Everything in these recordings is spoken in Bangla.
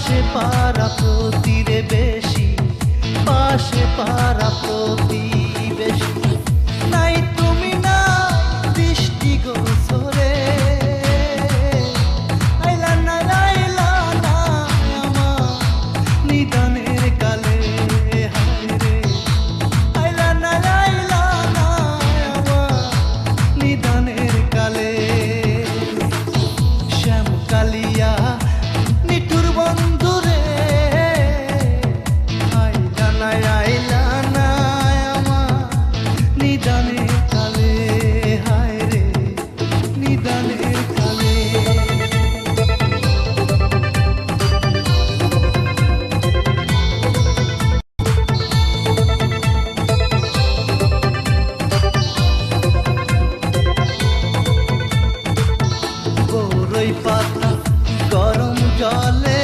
পাশে পারা প্রতিরে বেশি, পাশে পারা প্রতিবেশী নাই তুমি না দৃষ্টি গোচরে। আইলা না আইলা না আমার নিদানের কালে, হায় রে আইলা না আইলা না আমার নিদানের কালে। শ্যামকালিয়া নিঠুর বন্ধুরে, আইলা না আইলা না আমার নিদানের কালে, হায় রে নিদানের কালে। বড়ই পাতা গরম জলে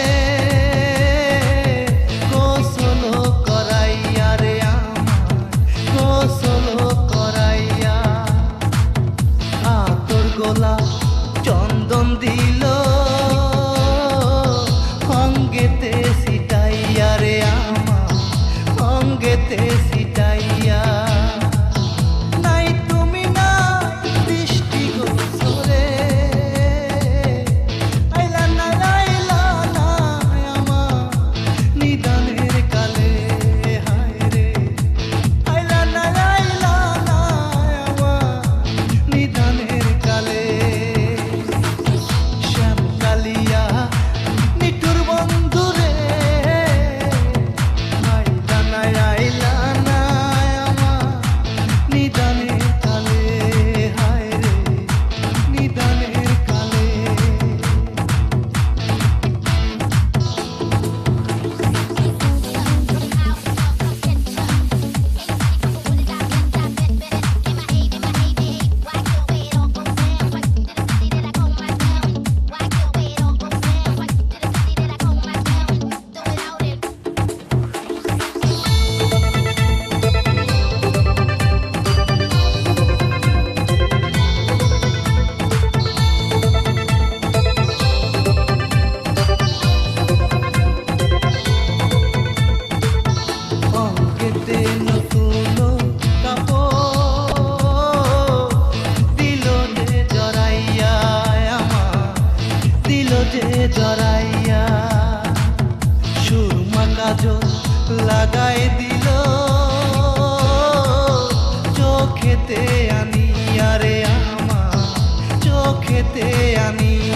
গোসল করাইয়া রে আমার, গোসল করাইয়া আতর গোলা চন্দন দিল অঙ্গেতে সিটাইয়া রে আমার, অঙ্গেতে সিটাইয়া নাই তুমি না দৃষ্টি গোচরে। আইলা না আইলা না আমার নিদানের কালে, হায় রে আইলা না আইলা না আমার নিদানের কালে। শ্যামকালিয়া নিঠুর বন্ধুরে, আইলা না আইলা না আমার নিদানের কালে, হায় রে নিদানের কালে। অঙ্কেতে নতুন কাপড় দিল যে জড়াইয়া আমার, দিল যে জড়াইয়া সুরমা কাজল লাগাই দিল চোখেতে আনিয়া রে আমার, চোখেতে আনিয়া।